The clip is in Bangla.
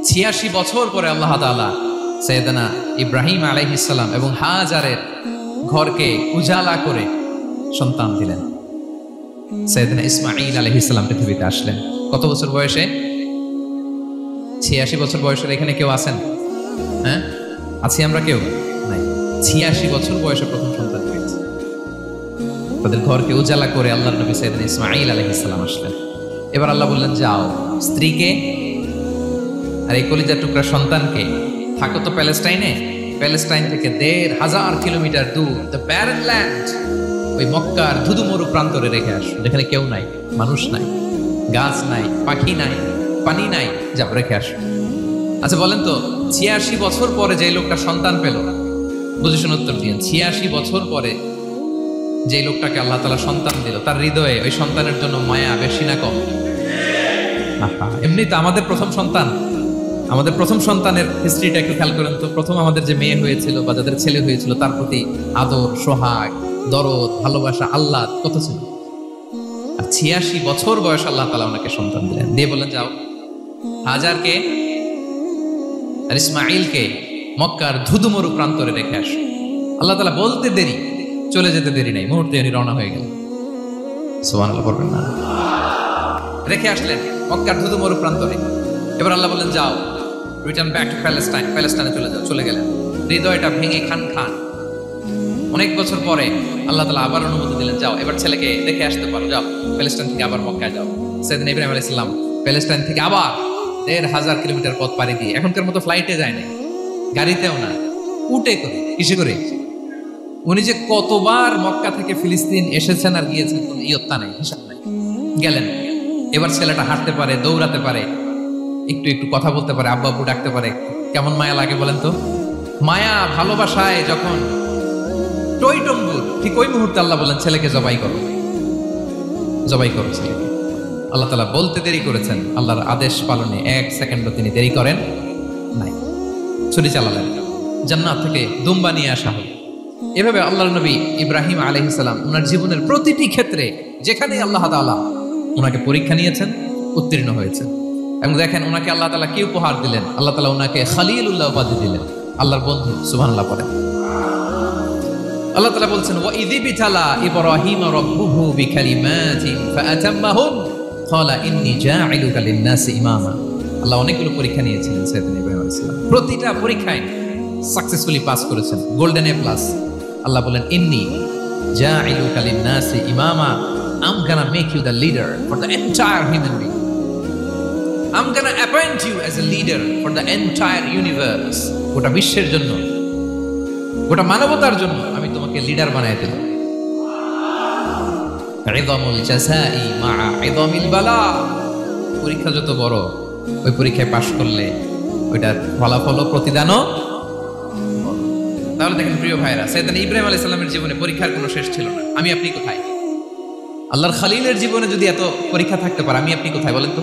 86 বছর পরে আল্লাহ তাআলা সাইয়েদনা ইব্রাহিম আলাইহিস সালাম এবং হাজারের ঘরকে উজালা করে সন্তান দিলেন। সাইয়েদনা ইসমাঈল আলাইহিস সালাম পৃথিবীতে আসলেন কত বছর বয়সে? 86 বছর বয়সের এখানে কেউ আছেন? হ্যাঁ, আছি আমরা? কেউ নাই। 86 বছর বয়সে প্রথম সন্তান হয়েছে। তাদের ঘরকে উজালা করে আল্লাহর নবী সাইয়েদনা ইসমাঈল আলাইহিস সালাম আসলেন। এবার আল্লাহ বললেন, যাও স্ত্রীকে আর এই কলিজার টুকরা সন্তানকে থাকো তো প্যালেস্টাইনে, প্যালেস্টাইন থেকে ১,৫০০ কিলোমিটার দূর দ্য ব্যারেন ল্যান্ড, ওই মক্কার ধুধুমরু প্রান্তরে রেখে আসো, যেখানে কেউ নাই, মানুষ নাই, গাছ নাই, পাখি নাই, পানি নাই, যাও রেখে আসো। আচ্ছা বলেন তো, ৮৬ বছর পরে যে লোকটা সন্তান পেল, বুঝেছেন উত্তর দিন, ৮৬ বছর পরে যে লোকটাকে আল্লাহ তাআলা সন্তান দিল, তার হৃদয়ে ওই সন্তানের জন্য মায়া বেশি না কম? এমনি তো আমাদের প্রথম সন্তান, আমাদের প্রথম সন্তানের হিস্ট্রিটা একটু খেয়াল করেন তো। প্রথম আমাদের যে মেয়ে হয়েছিল বা যাদের ছেলে হয়েছিল, তার প্রতি আদর, সোহাগ, দরদ, ভালোবাসা, আল্লাহ কত ছিল। আর ৮৬ বছর বয়স আল্লাহ তাআলা ওনাকে সন্তান দিলেন, দিয়ে বললেন যাও হাজারকে আর ইসমাঈলকে মক্কার ধুধুমরু প্রান্তরে রেখে আসো। আল্লাহ তাআলা বলতে দেরি, চলে যেতে দেরি নাই, মুহূর্তে উনি রওনা হয়ে গেলেন। সুবহানাল্লাহ পড়বেন না? রেখে আসলেন মক্কার ধুধুমরু প্রান্তরে। এবার আল্লাহ বললেন, যাও রিটার্ন ব্যাক টু প্যালেস্টাইন, প্যালেস্টাইনে চলে যাও। চলে গেলেন, হৃদয়টা ভেঙে খান খান। অনেক বছর পরে আল্লাহ তাআলা আবার অনুমতি দিলেন, যাও এবার ছেলেকে দেখে আসতে পারো, যাও প্যালেস্টাইন থেকে আবার মক্কায় যাও। সাইয়েদনা ইব্রাহিম আলাইহিস সালাম প্যালেস্টাইন থেকে আবার ১,৫০০ কিলোমিটার পথ পাড়ি দিয়ে, এখনকার মতো ফ্লাইটে যায় না, গাড়িতেও না, উটে করে, কিসে করে। উনি যে কতবার মক্কা থেকে ফিলিস্তিন এসেছেন আর গিয়েছেন কোনো ইয়ত্তা নেই, হিসাব নাই। গেলেন, এবার ছেলেটা হাঁটতে পারে, দৌড়াতে পারে, একটু একটু কথা বলতে পারে, আব্বু আব্বু ডাকতে পারে। কেমন মায়া লাগে বলেন তো? মায়া ভালোবাসায় যখন টইটম্বুর, ঠিক ওই মুহূর্তে আল্লাহ বলেন, ছেলেকে জবাই করো, জবাই করো ছেলেকে। আল্লাহ তাআলা বলতে দেরি করেছেন, আল্লাহর আদেশ পালনে ১ সেকেন্ডও তিনি দেরি করেন নাই। ছুরি চালালেন, জান্নাত থেকে দুম্বা নিয়ে আসা হলো। এভাবে আল্লাহর নবী ইব্রাহিম আলাইহিস সালাম ওনার জীবনের প্রতিটি ক্ষেত্রে যেখানে আল্লাহ তাআলা ওনাকে পরীক্ষা নিয়েছেন, উত্তীর্ণ হয়েছেন। এবং দেখেন ওনাকে আল্লাহ তাআলা কি উপহার দিলেন, আল্লাহ তাআলা ওনাকে খলিলুল্লাহ উপাধি দিলেন, আল্লাহর বন্ধু। সুবহানাল্লাহ পড়েন। আল্লাহ তাআলা বলছেন, ওয়া ইযিবতালা ইব্রাহিম রাব্বুহু বিকালিমাতিন ফাআতাম্মাহুন ক্বালা ইন্নী জাঈলুকা লিন-নাসি ইমামা। আল্লাহ অনেকগুলো পরীক্ষা নিয়েছিলেন সাইয়েদনা ইব্রাহিম আলাইহিস সালাম, প্রতিটা পরীক্ষায় সাকসেসফুলি পাস করেছেন, গোল্ডেন এ প্লাস। আল্লাহ বলেন, ইন্নী জাঈলুকা লিন-নাসি ইমামা, I'm gonna make you the leader for the entire human being. I'm gonna appoint you as a leader for the entire universe. গোটা বিশ্বের জন্য, গোটা মানবতার জন্য আমি তোমাকে লিডার বানায় দিলাম। ইযামুল জাযাই মা'a ইযামিল বালা। পরীক্ষা যত বড়, ওই পরীক্ষায় পাশ করলে ওইটার ফলাফল ও প্রতিদানও। তাহলে দেখেন প্রিয় ভাইরা, সাইয়েদনা ইব্রাহিম আলাইহিস সালামের জীবনে পরীক্ষার কোনো শেষ ছিল না। আমি আপনি কোথায়? আল্লাহর খলিলের জীবনে যদি এত পরীক্ষা থাকতে পারে, আমি আপনি কোথায় বলেন তো?